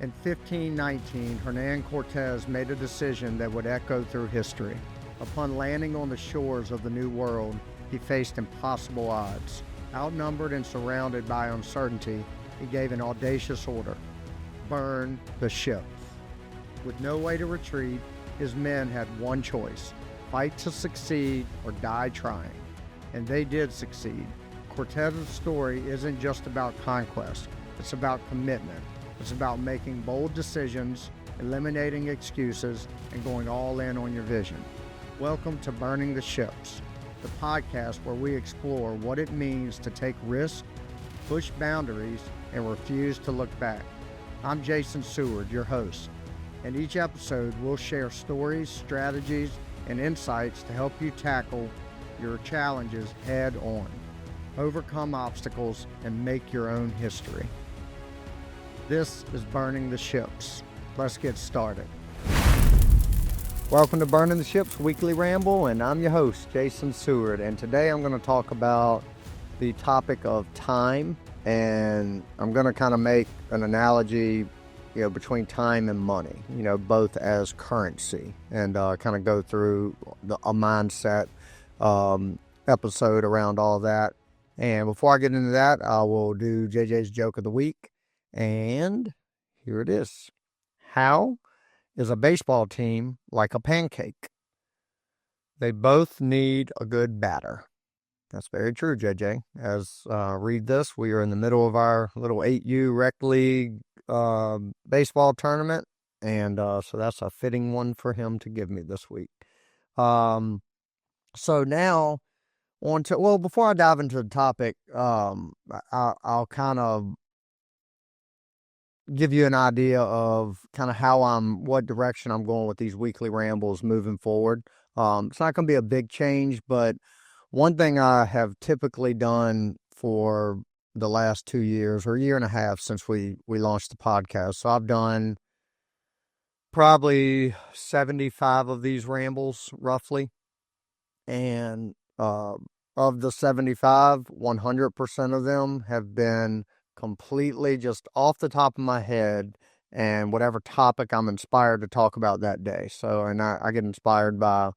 In 1519, Hernan Cortez made a decision that would echo through history. Upon landing on the shores of the New World, he faced impossible odds. Outnumbered and surrounded by uncertainty, he gave an audacious order: burn the ships. With no way to retreat, his men had one choice: fight to succeed or die trying. And they did succeed. Cortez's story isn't just about conquest, it's about commitment. It's about making bold decisions, eliminating excuses, and going all in on your vision. Welcome to Burning the Ships, the podcast where we explore what it means to take risks, push boundaries, and refuse to look back. I'm Jason Seward, your host, and each episode we'll share stories, strategies, and insights to help you tackle your challenges head on, overcome obstacles, and make your own history. This is Burning the Ships. Let's get started. Welcome to Burning the Ships Weekly Ramble, and I'm your host, Jason Seward. And today I'm going to talk about the topic of time, and I'm going to kind of make an analogy, between time and money, both as currency, and kind of go through a mindset episode around all that. And before I get into that, I will do JJ's joke of the week. And here it is. How is a baseball team like a pancake? They both need a good batter. That's very true, JJ. As read this, we are in the middle of our little 8U rec league baseball tournament. And so that's a fitting one for him to give me this week. So now before I dive into the topic, I'll kind of give you an idea of kind of what direction I'm going with these weekly rambles moving forward. It's not going to be a big change, but one thing I have typically done for the last 2 years or a year and a half since we launched the podcast. So I've done probably 75 of these rambles roughly. And, of the 75, 100% of them have been completely just off the top of my head and whatever topic I'm inspired to talk about that day. So, and I get inspired by,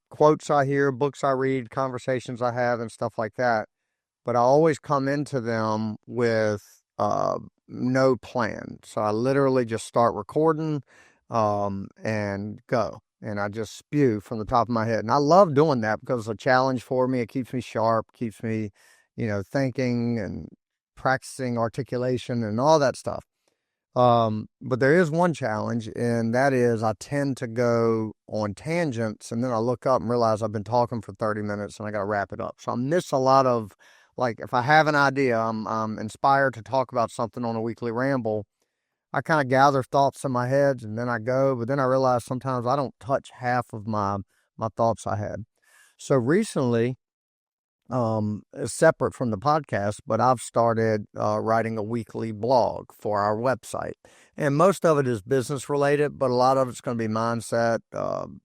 quotes I hear, books I read, conversations I have, and stuff like that. But I always come into them with no plan. So I literally just start recording and go. And I just spew from the top of my head. And I love doing that because it's a challenge for me. It keeps me sharp, keeps me, thinking and practicing articulation and all that stuff. But there is one challenge, and that is I tend to go on tangents, and then I look up and realize I've been talking for 30 minutes and I got to wrap it up. So I miss a lot of, if I have an idea, I'm inspired to talk about something on a weekly ramble, I kind of gather thoughts in my head and then I go, but then I realize sometimes I don't touch half of my thoughts I had. So recently, separate from the podcast, but I've started writing a weekly blog for our website. And most of it is business related, but a lot of it's going to be mindset,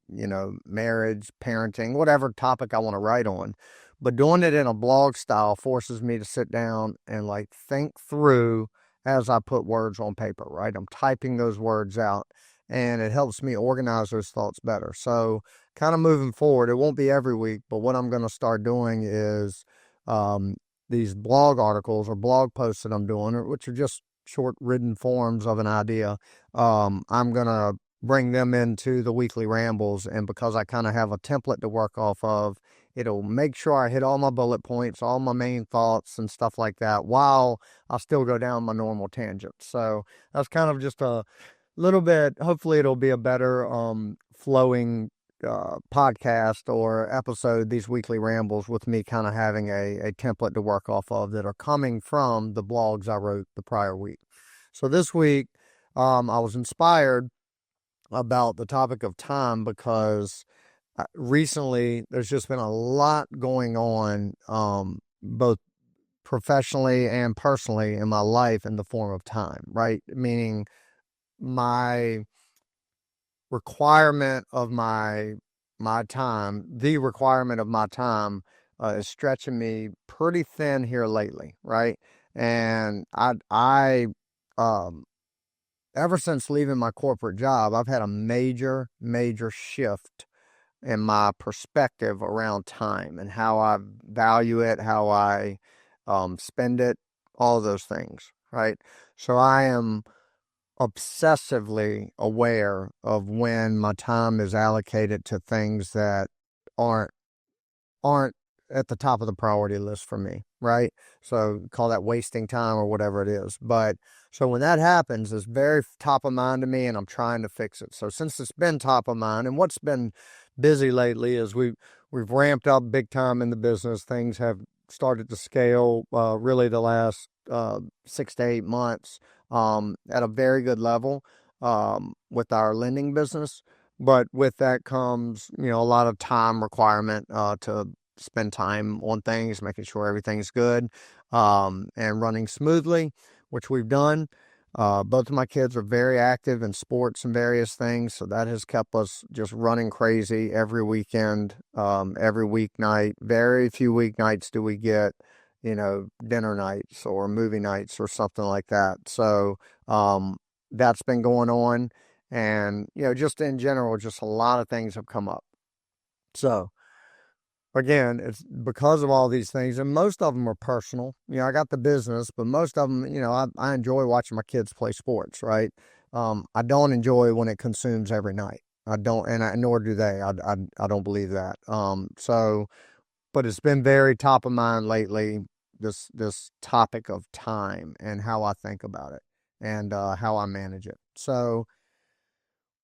marriage, parenting, whatever topic I want to write on. But doing it in a blog style forces me to sit down and think through as I put words on paper, right? I'm typing those words out and it helps me organize those thoughts better. So kind of moving forward, it won't be every week, but what I'm going to start doing is these blog articles or blog posts that I'm doing, which are just short written forms of an idea. I'm going to bring them into the weekly rambles. And because I kind of have a template to work off of, it'll make sure I hit all my bullet points, all my main thoughts and stuff like that, while I still go down my normal tangents. So that's kind of just a little bit, hopefully it'll be a better flowing podcast or episode, these weekly rambles, with me kind of having a template to work off of that are coming from the blogs I wrote the prior week. So this week, I was inspired about the topic of time because recently there's just been a lot going on, both professionally and personally in my life in the form of time, right? Meaning my requirement of my time, the requirement of my time is stretching me pretty thin here lately, right? And I ever since leaving my corporate job, I've had a major, major shift in my perspective around time and how I value it, how I spend it, all those things, right? So I am obsessively aware of when my time is allocated to things that aren't aren't at the top of the priority list for me, right? So call that wasting time or whatever it is. But so when that happens, it's very top of mind to me, and I'm trying to fix it. So since it's been top of mind, and what's been busy lately is we've ramped up big time in the business. Things have started to scale really the last 6 to 8 months at a very good level with our lending business. But with that comes, a lot of time requirement to spend time on things, making sure everything's good and running smoothly, which we've done. Both of my kids are very active in sports and various things, so that has kept us just running crazy every weekend, every weeknight. Very few weeknights do we get, dinner nights or movie nights or something like that. So that's been going on. And, just in general, just a lot of things have come up. So, again, it's because of all these things, and most of them are personal. I got the business, but most of them, I enjoy watching my kids play sports, right? I don't enjoy when it consumes every night. I don't, nor do they. I don't believe that. But it's been very top of mind lately, this topic of time and how I think about it and how I manage it. So,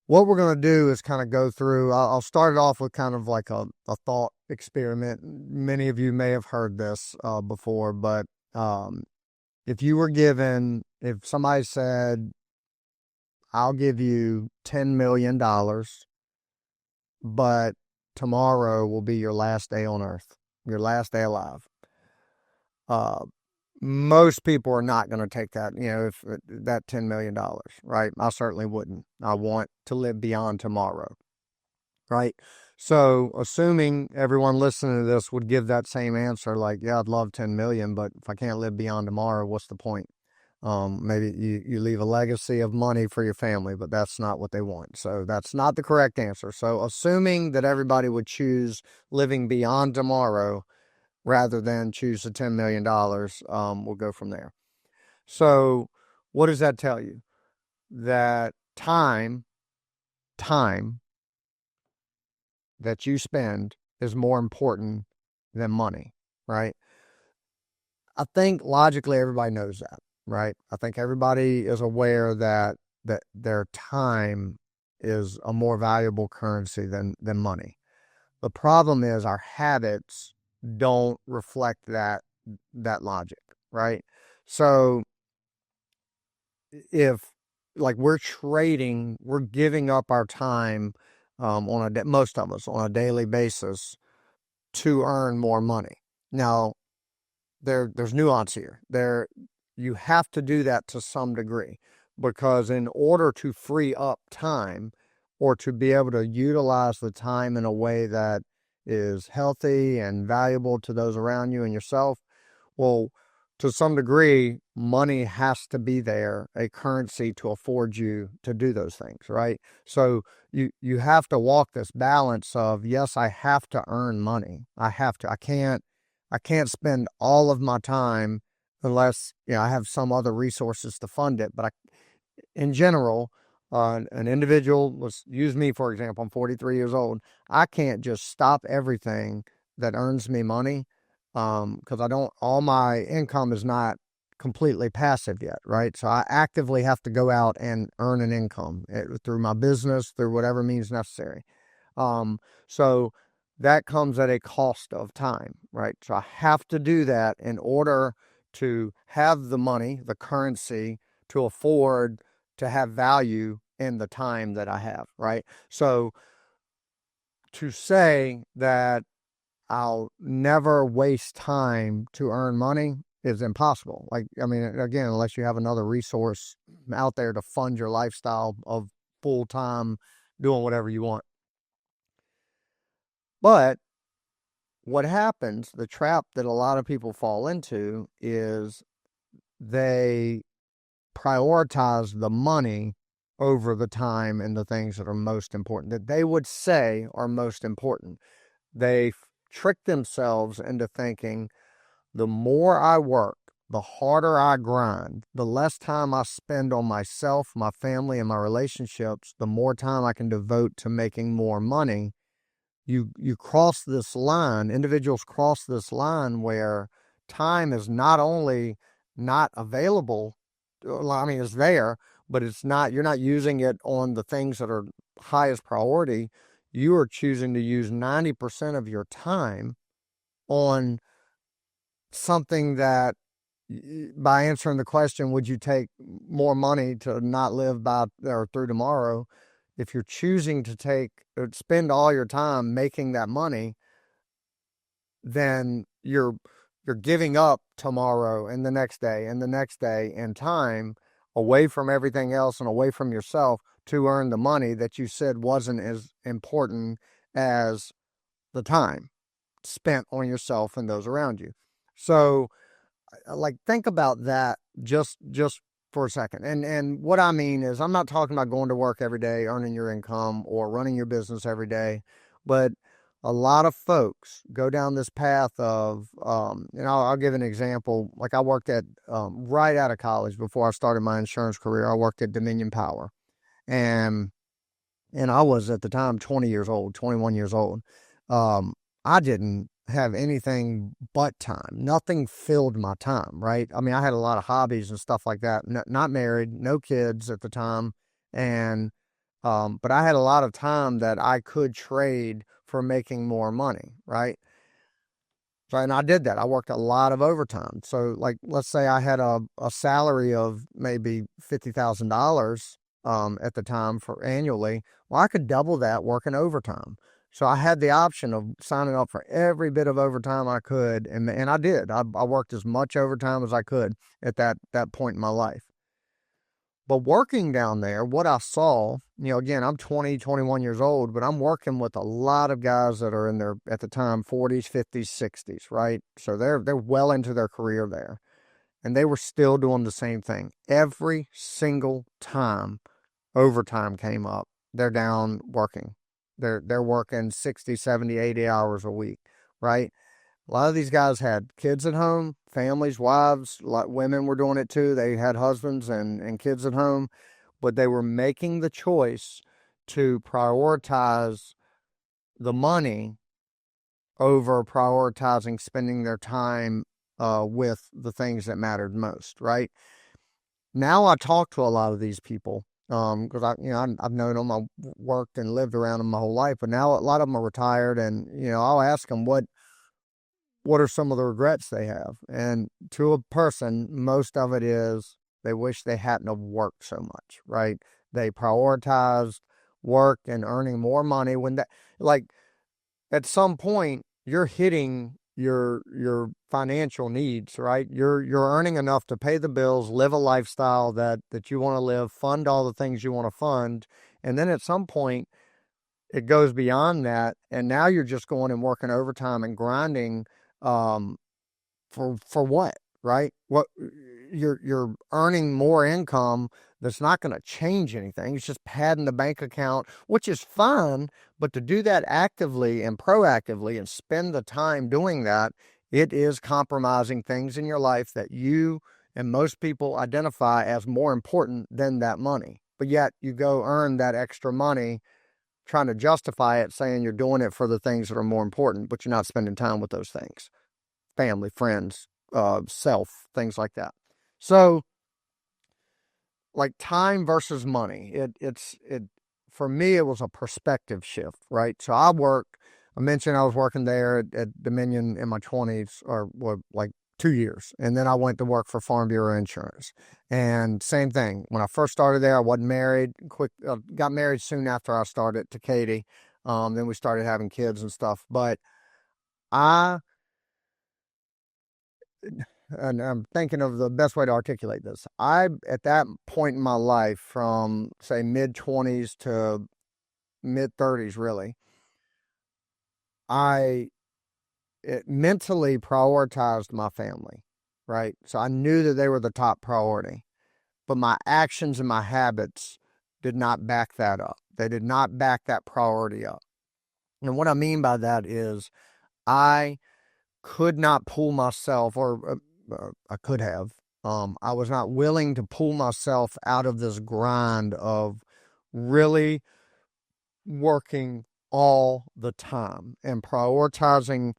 what we're going to do is kind of go through, I'll start it off with kind of like a thought experiment. Many of you may have heard this before, but if somebody said, I'll give you $10 million, but tomorrow will be your last day on earth, your last day alive. Uh, Most people are not going to take that, if that $10 million, right? I certainly wouldn't. I want to live beyond tomorrow, right? So assuming everyone listening to this would give that same answer, like, yeah, I'd love 10 million, but if I can't live beyond tomorrow, what's the point? Maybe you leave a legacy of money for your family, but that's not what they want. So that's not the correct answer. So assuming that everybody would choose living beyond tomorrow rather than choose the $10 million, we'll go from there. So what does that tell you? That time that you spend is more important than money, right? I think logically everybody knows that, right? I think everybody is aware that their time is a more valuable currency than money. The problem is our habits don't reflect that logic, right? So if like we're giving up our time most of us on a daily basis to earn more money. Now, there's nuance here. You have to do that to some degree because in order to free up time or to be able to utilize the time in a way that is healthy and valuable to those around you and yourself, well, to some degree, money has to be there, a currency to afford you to do those things, right? So you have to walk this balance of, yes, I have to earn money. I have to. I can't spend all of my time unless I have some other resources to fund it. But in general, an individual, let's use me for example. I'm 43 years old. I can't just stop everything that earns me money because all my income is not completely passive yet, right? So I actively have to go out and earn an income through my business, through whatever means necessary. So that comes at a cost of time, right? So I have to do that in order to have the money, the currency to afford to have value in the time that I have, right? So to say that I'll never waste time to earn money is impossible. Like, I mean, again, unless you have another resource out there to fund your lifestyle of full time doing whatever you want. But what happens, the trap that a lot of people fall into is they prioritize the money over the time and the things that are most important, that they would say are most important. They trick themselves into thinking the more I work, the harder I grind, the less time I spend on myself, my family, and my relationships, the more time I can devote to making more money. You cross this line, individuals cross this line where time is not only not available, I mean, it's there, but it's not, you're not using it on the things that are highest priority. You are choosing to use 90% of your time on something that, by answering the question, would you take more money to not live by or through tomorrow? If you're choosing to spend all your time making that money, then you're giving up tomorrow and the next day and the next day and time away from everything else and away from yourself to earn the money that you said wasn't as important as the time spent on yourself and those around you. So, like, think about that just for a second. And what I mean is, I'm not talking about going to work every day, earning your income, or running your business every day, but a lot of folks go down this path of, and I'll give an example. Like, I worked at, right out of college, before I started my insurance career, I worked at Dominion Power. And I was at the time 20 years old, 21 years old. I didn't have anything but time. Nothing filled my time, right? I mean, I had a lot of hobbies and stuff like that. Not married, no kids at the time. And, but I had a lot of time that I could trade for making more money, right? So, and I did that. I worked a lot of overtime. So, like, let's say I had a salary of maybe $50,000 at the time for annually. Well, I could double that working overtime. So I had the option of signing up for every bit of overtime I could, and I did. I worked as much overtime as I could at that point in my life. But working down there, what I saw, again, I'm 20, 21 years old, but I'm working with a lot of guys that are in their, at the time, 40s, 50s, 60s, right? So they're well into their career there. And they were still doing the same thing. Every single time overtime came up, they're down working. They're working 60, 70, 80 hours a week, right? A lot of these guys had kids at home, families, wives. A lot women were doing it too. They had husbands and kids at home, but they were making the choice to prioritize the money over prioritizing spending their time with the things that mattered most, right? Now I talk to a lot of these people because I've known them, I've worked and lived around them my whole life, but now a lot of them are retired, and I'll ask them what are some of the regrets they have? And to a person, most of it is they wish they hadn't have worked so much, right? They prioritized work and earning more money when like, at some point, you're hitting your financial needs, right? You're earning enough to pay the bills, live a lifestyle that you want to live, fund all the things you want to fund. And then at some point, it goes beyond that, and now you're just going and working overtime and grinding, um, for what, right? What you're earning more income that's not going to change anything. It's just padding the bank account, which is fine, but to do that actively and proactively and spend the time doing that, it is compromising things in your life that you and most people identify as more important than that money. But yet you go earn that extra money trying to justify it, saying you're doing it for the things that are more important, but you're not spending time with those things. Family, friends, self, things like that. So, like, time versus money, it for me, it was a perspective shift, right? So I mentioned I was working there at Dominion in my 20s, or well, like 2 years. And then I went to work for Farm Bureau Insurance. And same thing. When I first started there, I wasn't married. Got married soon after I started to Katie. Then we started having kids and stuff. But I and I'm thinking of the best way to articulate this. At that point in my life, from say mid 20s to mid 30s, really, I mentally prioritized my family, right? So I knew that they were the top priority. but my actions and my habits did not back that up. They did not back that priority up. And what I mean by that is I could not pull myself, or I could have. I was not willing to pull myself out of this grind of really working all the time and prioritizing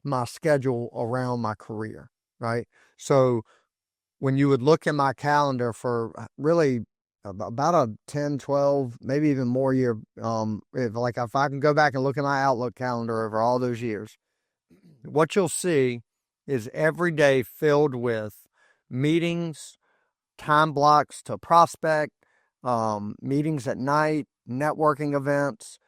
my schedule around my career, right? So when you would look at my calendar for really about a 10, 12, maybe even more year, if I can go back and look at my Outlook calendar over all those years, what you'll see is every day filled with meetings, time blocks to prospect, meetings at night, networking events,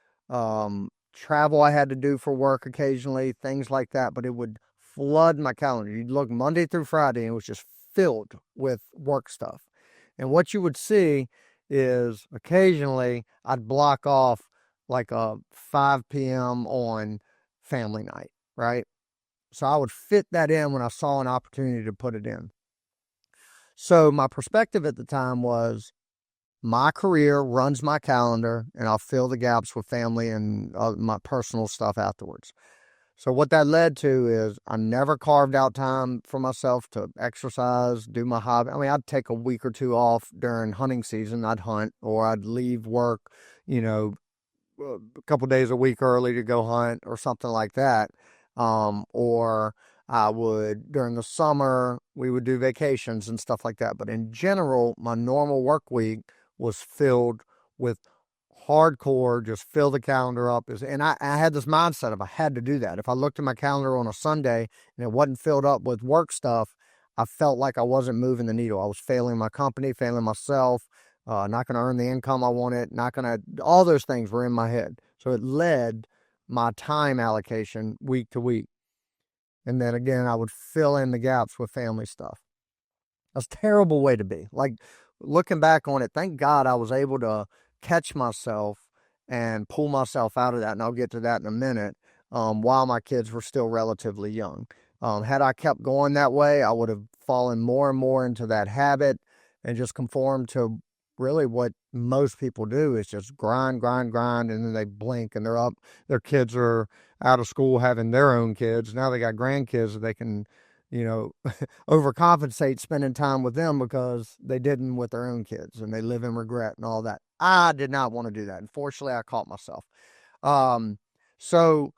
travel I had to do for work occasionally, things like that. But it would flood my calendar. You'd look Monday through Friday, and it was just filled with work stuff. And what you would see is occasionally I'd block off like a 5 p.m. on family night, right? So I would fit that in when I saw an opportunity to put it in. So my perspective at the time was my career runs my calendar, and I'll fill the gaps with family and my personal stuff afterwards. So what that led to is I never carved out time for myself to exercise, do my hobby. I mean, I'd take a week or two off during hunting season. I'd hunt, or I'd leave work, a couple days a week early to go hunt or something like that. Or I would, during the summer, we would do vacations and stuff like that. But in general, my normal work week was filled with hardcore, just fill the calendar up. And I had this mindset of I had to do that. If I looked at my calendar on a Sunday and it wasn't filled up with work stuff, I felt like I wasn't moving the needle. I was failing my company, failing myself, not going to earn the income I wanted, not going to, all those things were in my head. So it led my time allocation week to week. And then again, I would fill in the gaps with family stuff. That's a terrible way to be. Like, looking back on it, thank God I was able to catch myself and pull myself out of that. And I'll get to that in a minute, while my kids were still relatively young. Had I kept going that way, I would have fallen more and more into that habit and just conformed to really what most people do, is just grind, and then they blink and they're up. Their kids are out of school having their own kids. Now they got grandkids that they can, overcompensate spending time with them because they didn't with their own kids, and they live in regret and all that. I did not want to do that. Unfortunately, I caught myself. So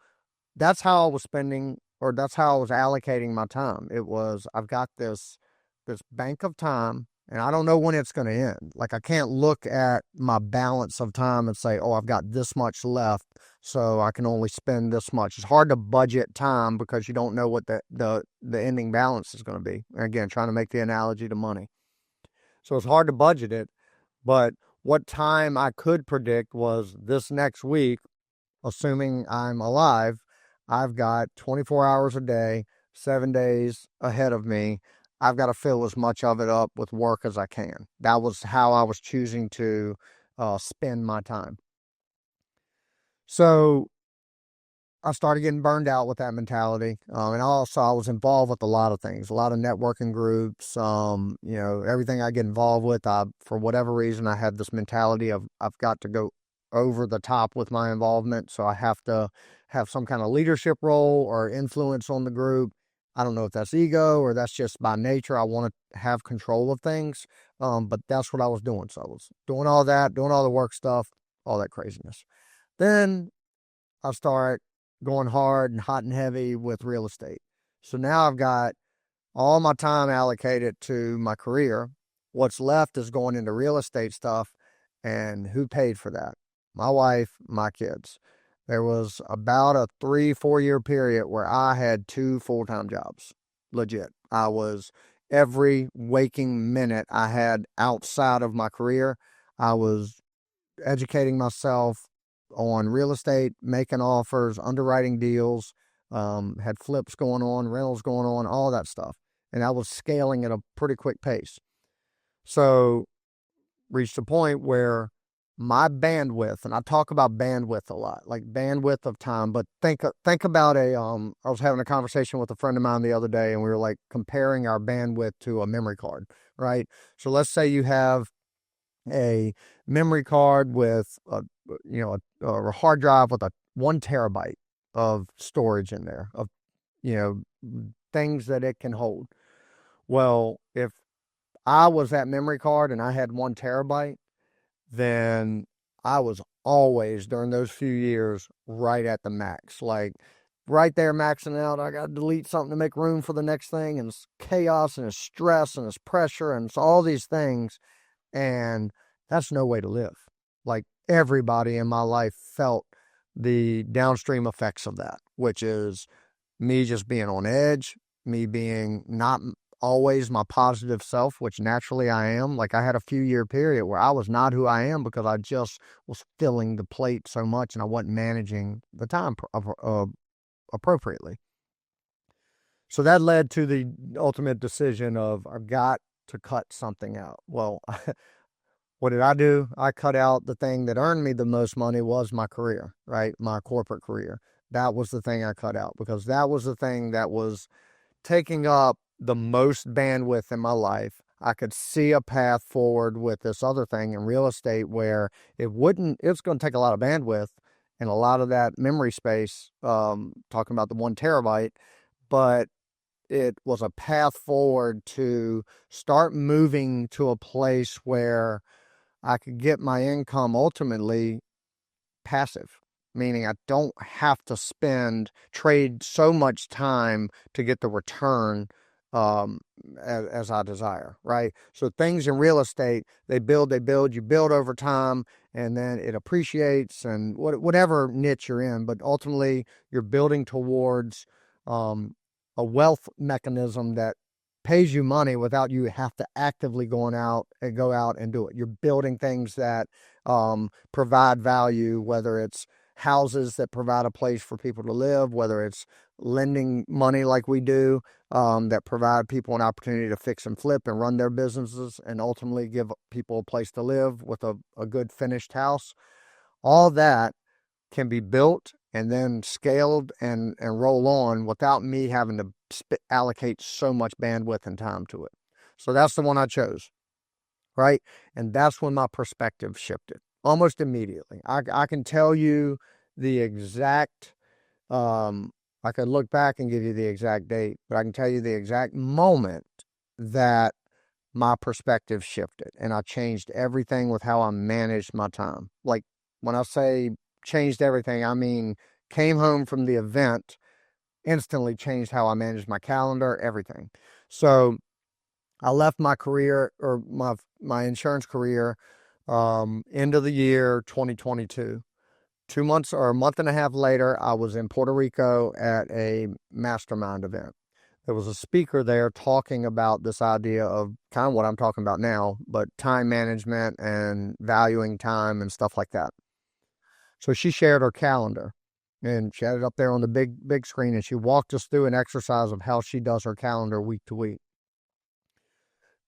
that's how I was spending, or that's how I was allocating my time. It was, I've got this bank of time, and I don't know when it's going to end. Like, I can't look at my balance of time and say, oh, I've got this much left, so I can only spend this much. It's hard to budget time because you don't know what the ending balance is going to be. And again, trying to make the analogy to money. So it's hard to budget it, but what time I could predict was this next week, assuming I'm alive, I've got 24 hours a day, 7 days ahead of me. I've got to fill as much of it up with work as I can. That was how I was choosing to spend my time. So I started getting burned out with that mentality. And also I was involved with a lot of things, a lot of networking groups, everything I get involved with, for whatever reason, I had this mentality of I've got to go over the top with my involvement. So I have to have some kind of leadership role or influence on the group. I don't know if that's ego or that's just by nature. I want to have control of things. But that's what I was doing. So I was doing all that, doing all the work stuff, all that craziness. Then I start going hard and hot and heavy with real estate. So now I've got all my time allocated to my career. What's left is going into real estate stuff. And who paid for that? My wife, my kids. There was about a 3-4 year period where I had 2 full-time jobs. Legit. I was, every waking minute I had outside of my career, I was educating myself on real estate, making offers, underwriting deals, had flips going on, rentals going on, all that stuff. And I was scaling at a pretty quick pace. So reached a point where my bandwidth, and I talk about bandwidth a lot, like bandwidth of time, but think about I was having a conversation with a friend of mine the other day, and we were like comparing our bandwidth to a memory card, right? So let's say you have a memory card with a hard drive with a 1 terabyte of storage in there of things that it can hold. Well, if I was that memory card and I had 1 terabyte, then I was always during those few years right at the max, like right there maxing out. I got to delete something to make room for the next thing, and it's chaos and it's stress and it's pressure and it's all these things. And that's no way to live. Like everybody in my life felt the downstream effects of that, which is me just being on edge, me being not always my positive self, which naturally I am. Like I had a few year period where I was not who I am because I just was filling the plate so much and I wasn't managing the time appropriately. So that led to the ultimate decision of I've got to cut something out. Well, what did I do? I cut out the thing that earned me the most money was my career, right? My corporate career. That was the thing I cut out because that was the thing that was taking up the most bandwidth in my life. I could see a path forward with this other thing in real estate where it's going to take a lot of bandwidth and a lot of that memory space, talking about the 1 terabyte, but it was a path forward to start moving to a place where I could get my income ultimately passive, meaning I don't have to trade so much time to get the return as I desire, right? So things in real estate, you build over time, and then it appreciates and whatever niche you're in, but ultimately you're building towards a wealth mechanism that pays you money without you have to actively go out and do it. You're building things that provide value, whether it's houses that provide a place for people to live, whether it's lending money like we do, that provide people an opportunity to fix and flip and run their businesses and ultimately give people a place to live with a good finished house. All that can be built and then scaled and roll on without me having to allocate so much bandwidth and time to it. So that's the one I chose, right? And that's when my perspective shifted almost immediately. I can tell you the exact, I could look back and give you the exact date, but I can tell you the exact moment that my perspective shifted and I changed everything with how I managed my time. Like when I say changed everything, I mean came home from the event, instantly changed how I managed my calendar, everything. So I left my career or my insurance career end of the year 2022. 2 months or a month and a half later, I was in Puerto Rico at a mastermind event. There was a speaker there talking about this idea of kind of what I'm talking about now, but time management and valuing time and stuff like that. So she shared her calendar and she had it up there on the big screen, and she walked us through an exercise of how she does her calendar week to week.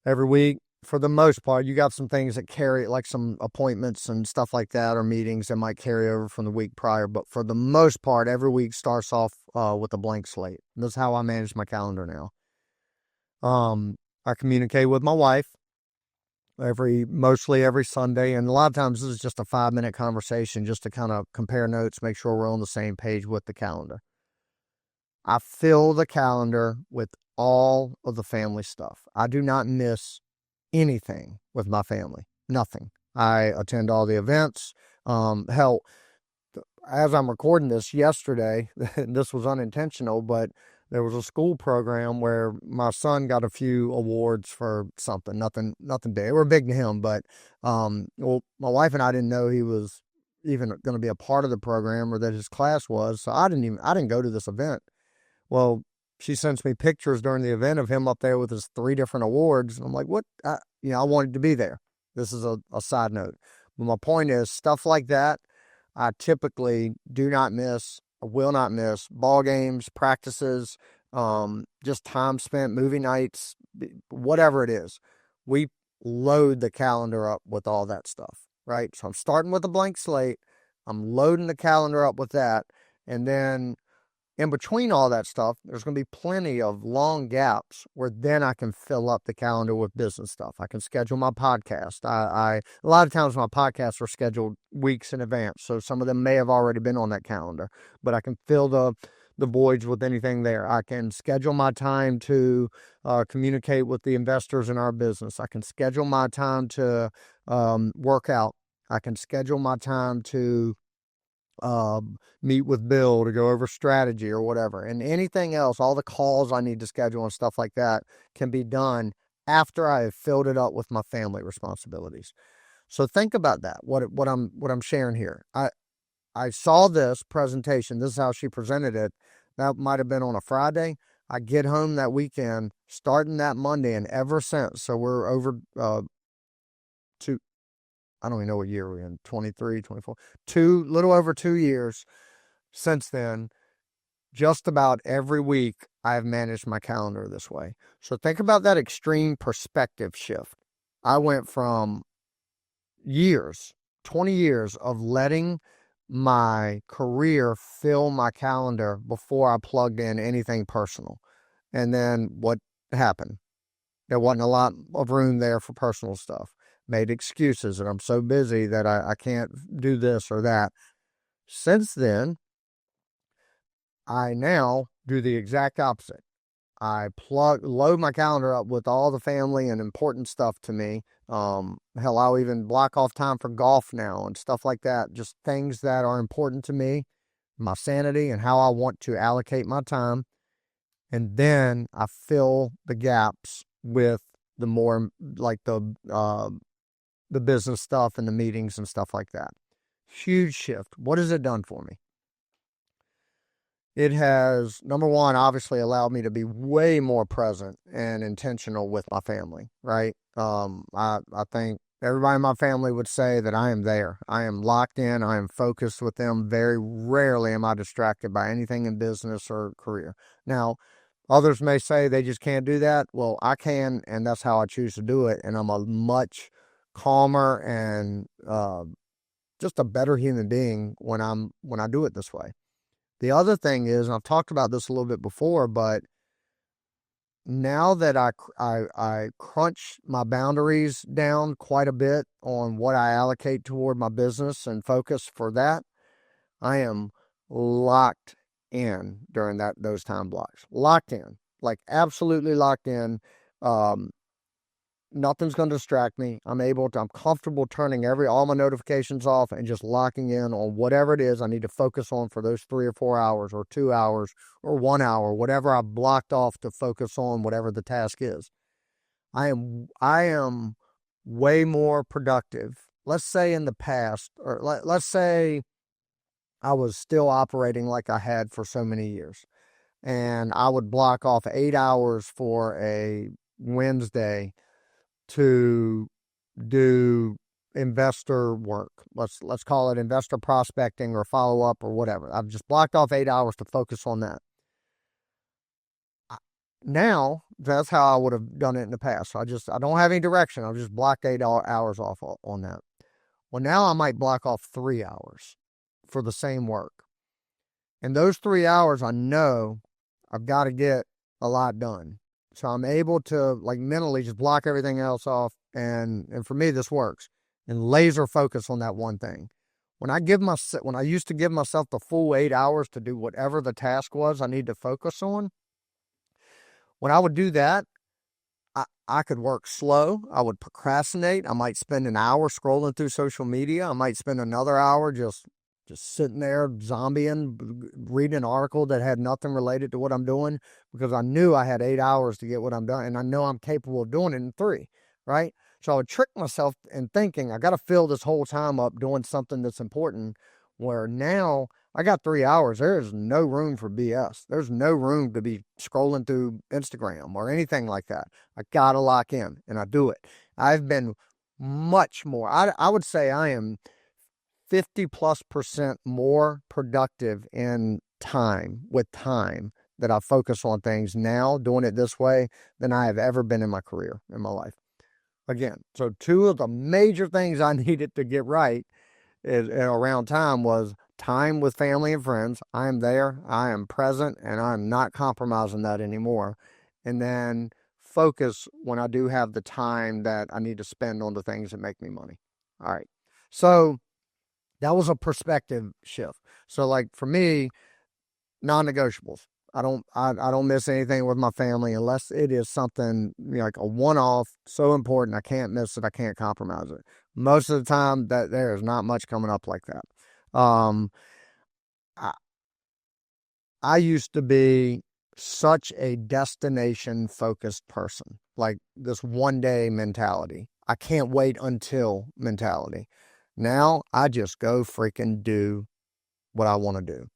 Every week, for the most part, you got some things that carry, like some appointments and stuff like that, or meetings that might carry over from the week prior. But for the most part, every week starts off with a blank slate. And that's how I manage my calendar now. I communicate with my wife mostly every Sunday, and a lot of times this is just a 5-minute conversation just to kind of compare notes, make sure we're on the same page with the calendar. I fill the calendar with all of the family stuff. I do not miss anything with my family. Nothing. I attend all the events. Hell, as I'm recording this yesterday, this was unintentional, but there was a school program where my son got a few awards for something. Nothing big. They were big to him, but my wife and I didn't know he was even going to be a part of the program or that his class was. So I didn't go to this event. Well, she sends me pictures during the event of him up there with his 3 different awards. And I'm like, what? I wanted to be there. This is a side note. But my point is, stuff like that, I typically do not miss, will not miss ball games, practices, just time spent, movie nights, whatever it is. We load the calendar up with all that stuff, right? So I'm starting with a blank slate. I'm loading the calendar up with that. And then in between all that stuff, there's going to be plenty of long gaps where then I can fill up the calendar with business stuff. I can schedule my podcast. A lot of times my podcasts are scheduled weeks in advance, so some of them may have already been on that calendar, but I can fill the voids with anything there. I can schedule my time to communicate with the investors in our business. I can schedule my time to work out. I can schedule my time to meet with Bill to go over strategy or whatever. And anything else, all the calls I need to schedule and stuff like that can be done after I have filled it up with my family responsibilities. So think about that. What I'm sharing here. I saw this presentation. This is how she presented it. That might have been on a Friday. I get home that weekend, starting that Monday, and ever since. So we're over I don't even know what year we're in, 23, 24, little over 2 years since then. Just about every week I've managed my calendar this way. So think about that extreme perspective shift. I went from 20 years of letting my career fill my calendar before I plugged in anything personal. And then what happened? There wasn't a lot of room there for personal stuff. Made excuses that I'm so busy that I can't do this or that. Since then, I now do the exact opposite. I load my calendar up with all the family and important stuff to me. Hell, I'll even block off time for golf now and stuff like that. Just things that are important to me, my sanity, and how I want to allocate my time. And then I fill the gaps with the more like the business stuff and the meetings and stuff like that. Huge shift. What has it done for me? It has, number one, obviously allowed me to be way more present and intentional with my family, right? I think everybody in my family would say that I am there. I am locked in. I am focused with them. Very rarely am I distracted by anything in business or career. Now, others may say they just can't do that. Well, I can, and that's how I choose to do it. And I'm a much calmer and just a better human being when I do it this way. The other thing is, and I've talked about this a little bit before, but now that I crunch my boundaries down quite a bit on what I allocate toward my business and focus for that, I am locked in during those time blocks. Locked in, like absolutely locked in. Nothing's going to distract me. I'm comfortable turning all my notifications off and just locking in on whatever it is I need to focus on for those 3 or 4 hours or 2 hours or 1 hour, whatever I've blocked off to focus on, whatever the task is. I am way more productive. Let's say in the past, or let's say I was still operating like I had for so many years, and I would block off 8 hours for a Wednesday to do investor work. Let's call it investor prospecting or follow up or whatever. I've just blocked off 8 hours to focus on that. Now, that's how I would have done it in the past. I don't have any direction. I've just blocked 8 hours off on that. Well, now I might block off 3 hours for the same work. And those 3 hours, I know I've got to get a lot done. So I'm able to like mentally just block everything else off. And for me, this works, and laser focus on that one thing. When I used to give myself the full 8 hours to do whatever the task was I need to focus on, when I would do that, I could work slow. I would procrastinate. I might spend an hour scrolling through social media. I might spend another hour just sitting there zombieing, reading an article that had nothing related to what I'm doing, because I knew I had 8 hours to get what I'm done, and I know I'm capable of doing it in 3, right? So I would trick myself in thinking I got to fill this whole time up doing something that's important, where now I got 3 hours. There is no room for BS. There's no room to be scrolling through Instagram or anything like that. I got to lock in, and I do it. I've been much more, I would say I am 50+% more productive in time that I focus on things now doing it this way than I have ever been in my career, in my life. again. So two of the major things I needed to get right around time was time with family and friends. I am there, I am present, and I'm not compromising that anymore. And then focus when I do have the time that I need to spend on the things that make me money. All right. So that was a perspective shift. So like for me, non-negotiables. I don't miss anything with my family unless it is something, like a one-off, so important I can't miss it, I can't compromise it. Most of the time that there is not much coming up like that. I, I used to be such a destination focused person, like this one day mentality. I can't wait until mentality. Now I just go freaking do what I want to do,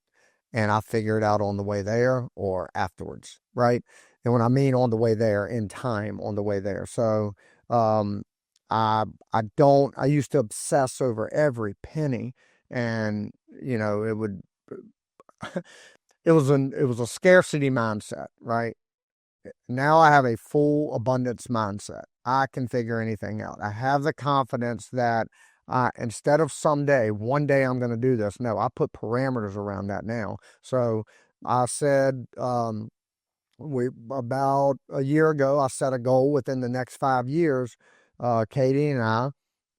and I figure it out on the way there or afterwards, right? And when I mean on the way there, in time on the way there. So um, I used to obsess over every penny, and it would it was a scarcity mindset, right? Now I have a full abundance mindset. I can figure anything out. I have the confidence that instead of someday, one day I'm going to do this. No, I put parameters around that now. So I said, about a year ago, I set a goal within the next 5 years. Katie and I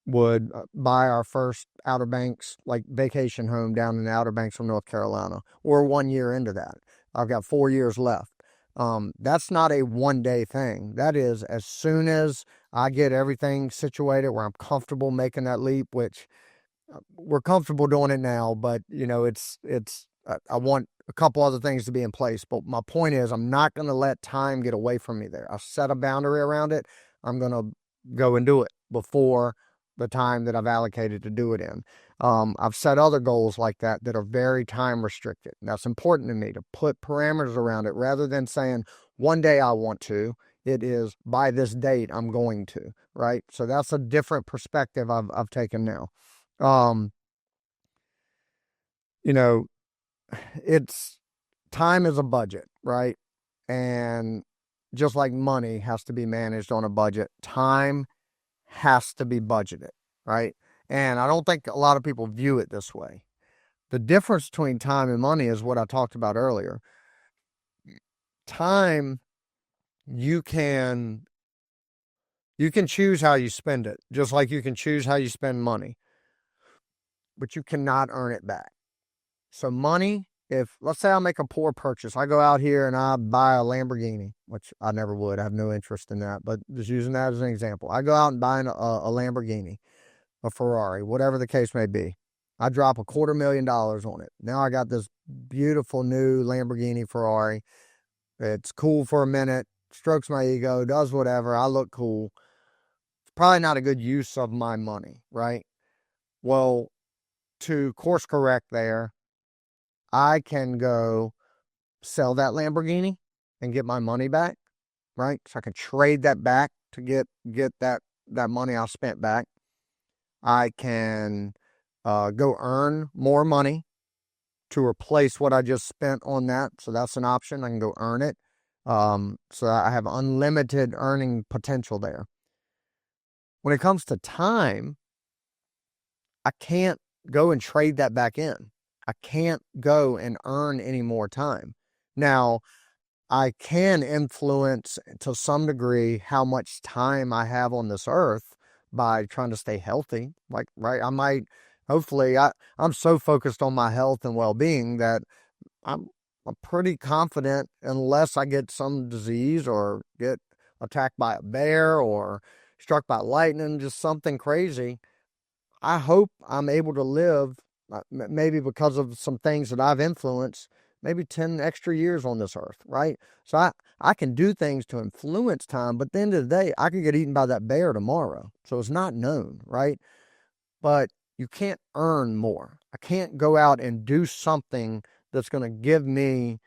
would buy our first Outer Banks like vacation home down in the Outer Banks of North Carolina. We're 1 year into that. I've got 4 years left. That's not a one day thing. That is as soon as I get everything situated where I'm comfortable making that leap, which we're comfortable doing it now, but I want a couple other things to be in place. But my point is, I'm not going to let time get away from me there. I've set a boundary around it. I'm going to go and do it before the time that I've allocated to do it in. I've set other goals like that are very time restricted. And that's important to me to put parameters around it rather than saying one day I want to. It is by this date I'm going to, right? So that's a different perspective I've taken now. Um, you know, it's time is a budget, right? And just like money has to be managed on a budget, time has to be budgeted, right? And I don't think a lot of people view it this way. The difference between time and money is what I talked about earlier. Time, you can choose how you spend it, just like you can choose how you spend money, but you cannot earn it back. So money, if let's say I make a poor purchase, I go out here and I buy a Lamborghini, which I never would. I have no interest in that, but just using that as an example. I go out and buy a Lamborghini, a Ferrari, whatever the case may be. I drop $250,000 on it. Now I got this beautiful new Lamborghini Ferrari. It's cool for a minute, strokes my ego, does whatever. I look cool. It's probably not a good use of my money, right? Well, to course correct there, I can go sell that Lamborghini and get my money back, right? So I can trade that back to get that money I spent back. I can go earn more money to replace what I just spent on that. So that's an option. I can go earn it. So I have unlimited earning potential there. When it comes to time, I can't go and trade that back in. I can't go and earn any more time. Now, I can influence to some degree how much time I have on this earth by trying to stay healthy. Like, right, hopefully, I'm so focused on my health and well-being that I'm pretty confident, unless I get some disease or get attacked by a bear or struck by lightning, just something crazy. I hope I'm able to live, maybe because of some things that I've influenced, maybe 10 extra years on this earth, right? So I can do things to influence time, but at the end of the day, I could get eaten by that bear tomorrow. So it's not known, right? But you can't earn more. I can't go out and do something that's going to give me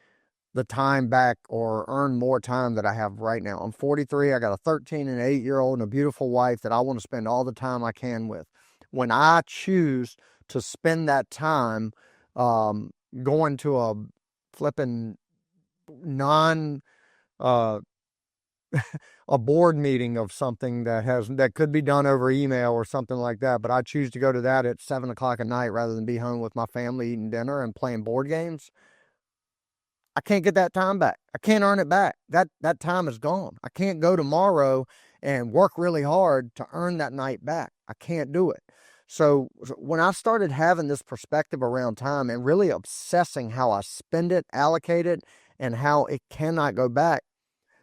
the time back or earn more time that I have right now. I'm 43. I got a 13 and 8-year-old and a beautiful wife that I want to spend all the time I can with. When I choose to spend that time going to a flipping non a board meeting of something that could be done over email or something like that, but I choose to go to that at 7 o'clock at night rather than be home with my family eating dinner and playing board games, I can't get that time back. I can't earn it back. That time is gone. I can't go tomorrow and work really hard to earn that night back. I can't do it. So when I started having this perspective around time and really obsessing how I spend it, allocate it, and how it cannot go back,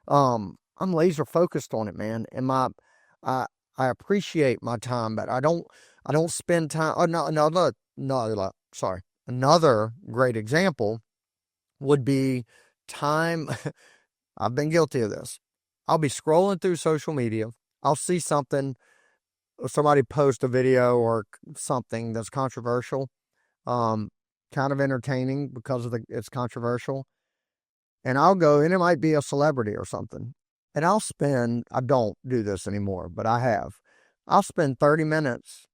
I'm laser focused on it, man. And I I appreciate my time, but I don't spend time. Oh, no, sorry. Another great example would be time. I've been guilty of this. I'll be scrolling through social media. I'll see something, somebody post a video or something that's controversial, um, kind of entertaining because it's controversial. And I'll go, and it might be a celebrity or something. And I don't do this anymore, but I have. I'll spend 30 minutes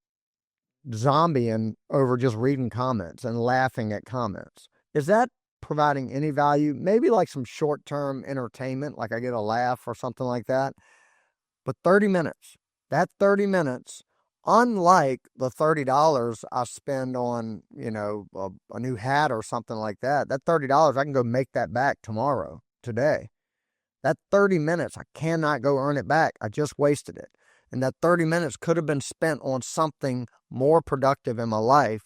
zombieing over just reading comments and laughing at comments. Is that providing any value? Maybe like some short-term entertainment, like I get a laugh or something like that. But 30 minutes, that 30 minutes, unlike the $30 I spend on, a new hat or something like that, that $30, I can go make that back tomorrow, today. That 30 minutes, I cannot go earn it back. I just wasted it. And that 30 minutes could have been spent on something more productive in my life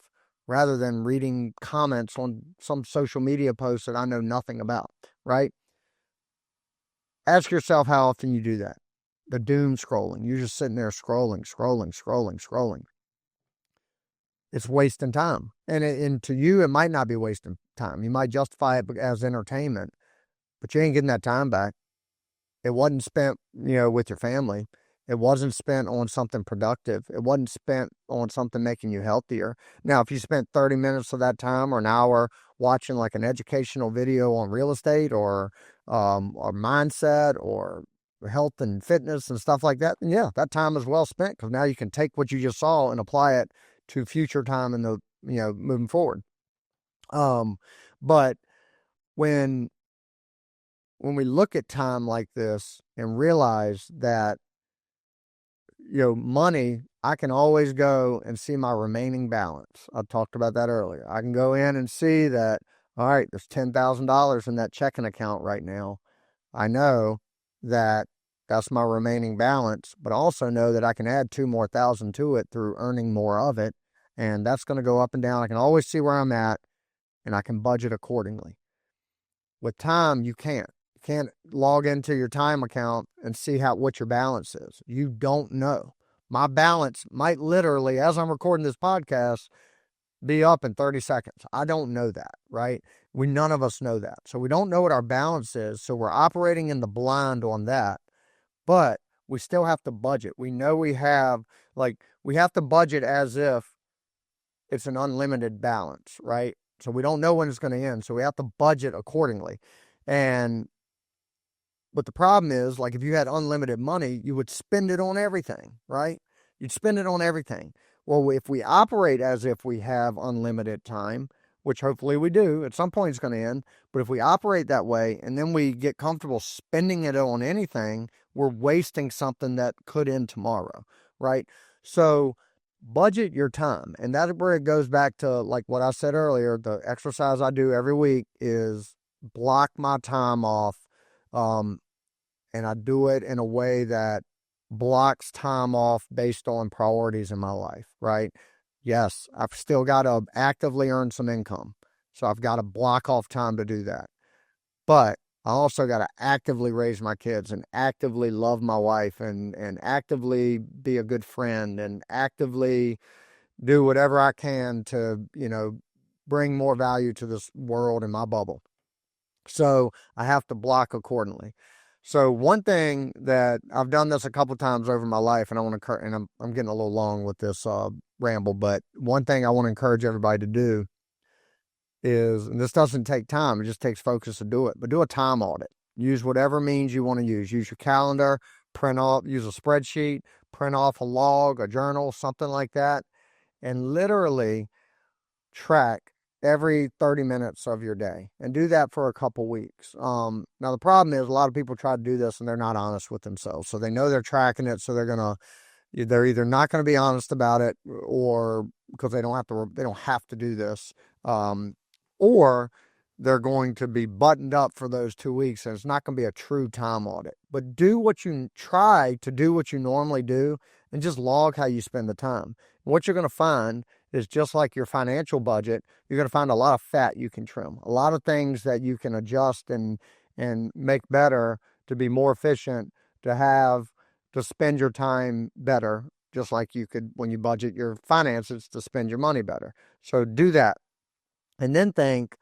rather than reading comments on some social media post that I know nothing about, right? Ask yourself how often you do that. The doom scrolling. You're just sitting there scrolling. It's wasting time. And to you, it might not be wasting time. You might justify it as entertainment, but you ain't getting that time back. It wasn't spent, with your family. It wasn't spent on something productive. It wasn't spent on something making you healthier. Now, if you spent 30 minutes of that time or an hour watching like an educational video on real estate or mindset or health and fitness and stuff like that, then yeah, that time is well spent because now you can take what you just saw and apply it to future time in the, moving forward. But when we look at time like this and realize that, money, I can always go and see my remaining balance. I talked about that earlier. I can go in and see that, all right, there's $10,000 in that checking account right now. I know that that's my remaining balance, but also know that I can add 2,000 more to it through earning more of it. And that's going to go up and down. I can always see where I'm at and I can budget accordingly. With time, you can't. Can't log into your time account and see what your balance is. You don't know. My balance might literally, as I'm recording this podcast, be up in 30 seconds. I don't know that, right? None of us know that. So we don't know what our balance is. So we're operating in the blind on that. But we still have to budget. We know we have to budget as if it's an unlimited balance, right? So we don't know when it's going to end. So we have to budget accordingly. But the problem is, like, if you had unlimited money, you would spend it on everything, right? You'd spend it on everything. Well, if we operate as if we have unlimited time, which hopefully we do, at some point it's going to end. But if we operate that way and then we get comfortable spending it on anything, we're wasting something that could end tomorrow, right? So budget your time. And that's where it goes back to, like what I said earlier, the exercise I do every week is block my time off. And I do it in a way that blocks time off based on priorities in my life, right? Yes, I've still got to actively earn some income. So I've got to block off time to do that. But I also got to actively raise my kids and actively love my wife and actively be a good friend and actively do whatever I can to, bring more value to this world in my bubble. So I have to block accordingly. So one thing that I've done this a couple times over my life, and I want to, and I'm getting a little long with this ramble, but one thing I want to encourage everybody to do is, and this doesn't take time, it just takes focus to do it, but do a time audit. Use whatever means you want to use. Use your calendar, use a spreadsheet, print off a log, a journal, something like that, and literally track every 30 minutes of your day, and do that for a couple weeks. Now the problem is a lot of people try to do this and they're not honest with themselves. So they know they're tracking it, so they're either not going to be honest about it, or because they don't have to do this, or they're going to be buttoned up for those 2 weeks, and it's not going to be a true time audit. But try to do what you normally do, and just log how you spend the time. And what you're going to find is, just like your financial budget, you're going to find a lot of fat you can trim, a lot of things that you can adjust and make better to be more efficient, to spend your time better, just like you could when you budget your finances to spend your money better. So do that. And then think,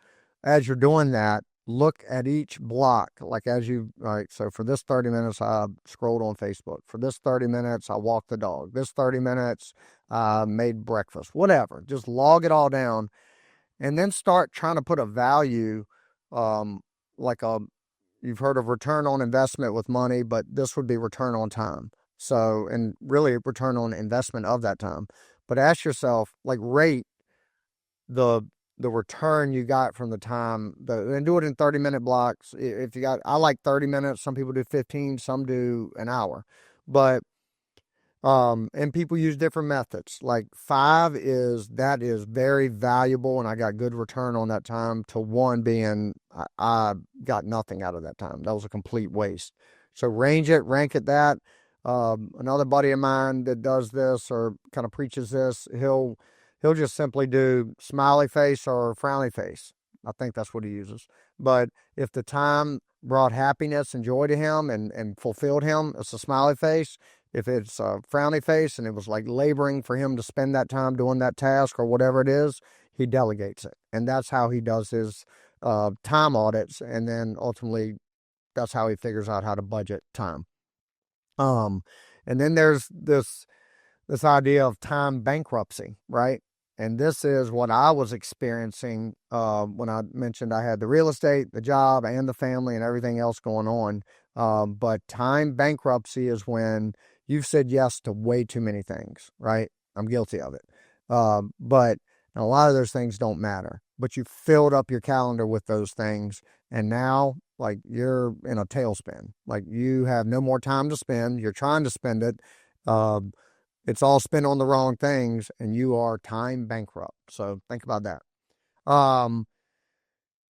as you're doing that, look at each block. Like all right, so for this 30 minutes, I scrolled on Facebook. For this 30 minutes, I walked the dog. This 30 minutes, I made breakfast. Whatever. Just log it all down, and then start trying to put a value, like you've heard of return on investment with money, but this would be return on time. So, and really return on investment of that time. But ask yourself, like, rate the return you got from the time, and do it in 30-minute blocks. I like 30 minutes. Some people do 15, some do an hour. But and people use different methods. Like 5 is very valuable, and I got good return on that time, to 1 being I got nothing out of that time. That was a complete waste. So rank it that. Another buddy of mine that does this or kind of preaches this, he'll just simply do smiley face or frowny face. I think that's what he uses. But if the time brought happiness and joy to him and fulfilled him, it's a smiley face. If it's a frowny face and it was like laboring for him to spend that time doing that task or whatever it is, he delegates it. And that's how he does his time audits. And then ultimately, that's how he figures out how to budget time. And then there's this idea of time bankruptcy, right? And this is what I was experiencing when I mentioned I had the real estate, the job, and the family and everything else going on. But time bankruptcy is when you've said yes to way too many things, right? I'm guilty of it. But a lot of those things don't matter. But you filled up your calendar with those things, and now, like, you're in a tailspin. Like, you have no more time to spend. You're trying to spend it. It's all spent on the wrong things, and you are time bankrupt. So think about that.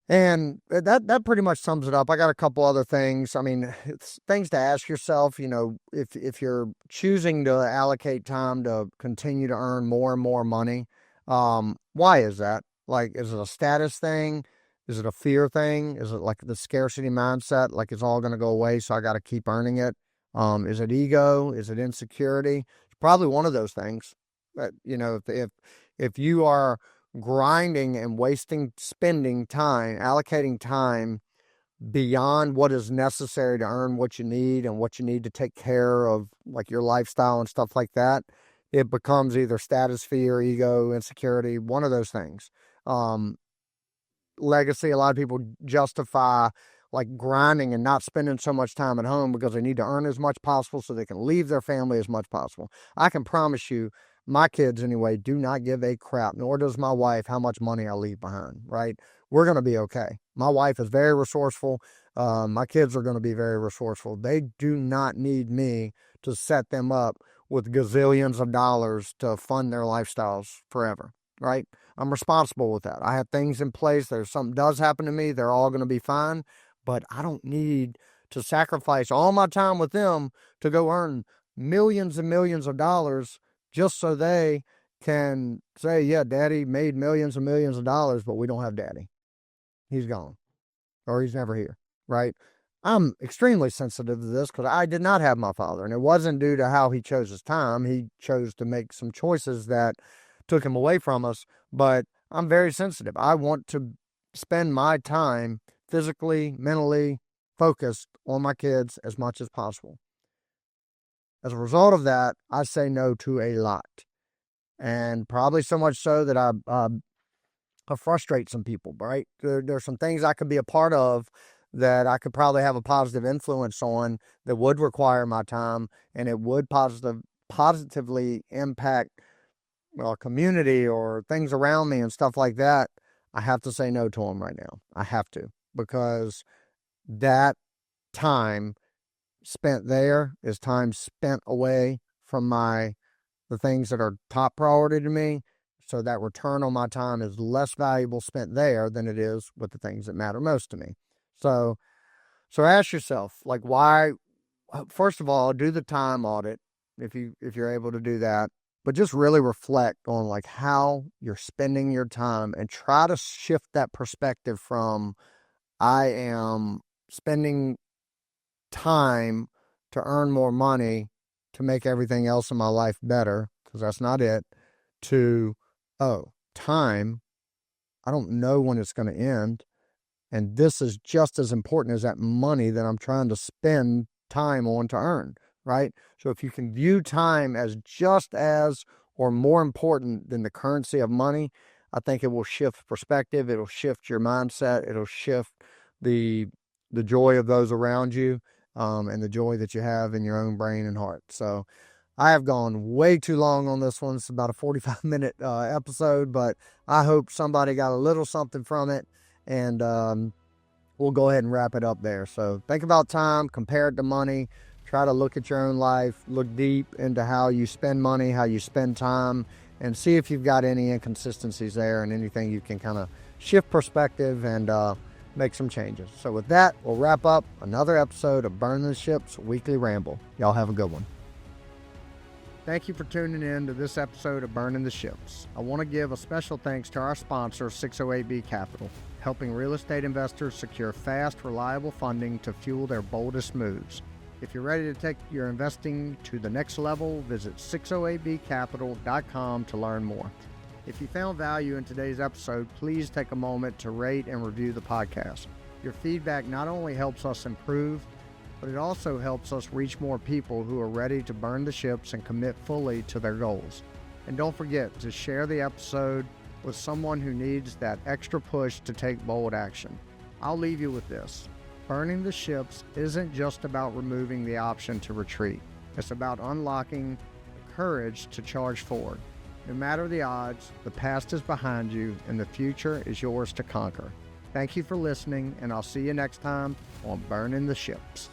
And that pretty much sums it up. I got a couple other things. I mean, it's things to ask yourself, if you're choosing to allocate time to continue to earn more and more money, why is that? Like, is it a status thing? Is it a fear thing? Is it like the scarcity mindset? Like, it's all going to go away, so I got to keep earning it. Is it ego? Is it insecurity? Probably one of those things. But if you are grinding and spending time, allocating time beyond what is necessary to earn what you need and what you need to take care of, like your lifestyle and stuff like that, it becomes either status, fear, ego, insecurity, one of those things. Legacy, a lot of people justify like grinding and not spending so much time at home because they need to earn as much possible so they can leave their family as much possible. I can promise you, my kids anyway do not give a crap, nor does my wife, how much money I leave behind, right? We're going to be okay. My wife is very resourceful. My kids are going to be very resourceful. They do not need me to set them up with gazillions of dollars to fund their lifestyles forever, right? I'm responsible with that. I have things in place. There's something does happen to me, they're all going to be fine. But I don't need to sacrifice all my time with them to go earn millions and millions of dollars just so they can say, yeah, daddy made millions and millions of dollars, but we don't have daddy. He's gone, or he's never here, right? I'm extremely sensitive to this because I did not have my father, and it wasn't due to how he chose his time. He chose to make some choices that took him away from us, but I'm very sensitive. I want to spend my time physically, mentally focused on my kids as much as possible. As a result of that, I say no to a lot. And probably so much so that I frustrate some people, right? There's some things I could be a part of that I could probably have a positive influence on that would require my time, and it would positively impact community or things around me and stuff like that. I have to say no to them right now. I have to, because that time spent there is time spent away from the things that are top priority to me. So that return on my time is less valuable spent there than it is with the things that matter most to me. So ask yourself, like, why? First of all, do the time audit if you're able to do that, but just really reflect on like how you're spending your time and try to shift that perspective from I am spending time to earn more money to make everything else in my life better, because that's not it, to, oh, time, I don't know when it's going to end. And this is just as important as that money that I'm trying to spend time on to earn, right? So if you can view time as just as or more important than the currency of money, I think it will shift perspective. It'll shift your mindset. It'll shift the joy of those around you, and the joy that you have in your own brain and heart. So I have gone way too long on this one. It's about a 45-minute episode, but I hope somebody got a little something from it. And we'll go ahead and wrap it up there. So think about time, compare it to money, try to look at your own life, look deep into how you spend money, how you spend time, and see if you've got any inconsistencies there and anything you can kind of shift perspective and make some changes. So with that, we'll wrap up another episode of Burning the Ships Weekly Ramble. Y'all have a good one. Thank you for tuning in to this episode of Burning the Ships. I want to give a special thanks to our sponsor, 608B Capital, helping real estate investors secure fast, reliable funding to fuel their boldest moves. If you're ready to take your investing to the next level, visit 608bcapital.com to learn more. If you found value in today's episode, please take a moment to rate and review the podcast. Your feedback not only helps us improve, but it also helps us reach more people who are ready to burn the ships and commit fully to their goals. And don't forget to share the episode with someone who needs that extra push to take bold action. I'll leave you with this. Burning the ships isn't just about removing the option to retreat. It's about unlocking the courage to charge forward. No matter the odds, the past is behind you and the future is yours to conquer. Thank you for listening, and I'll see you next time on Burning the Ships.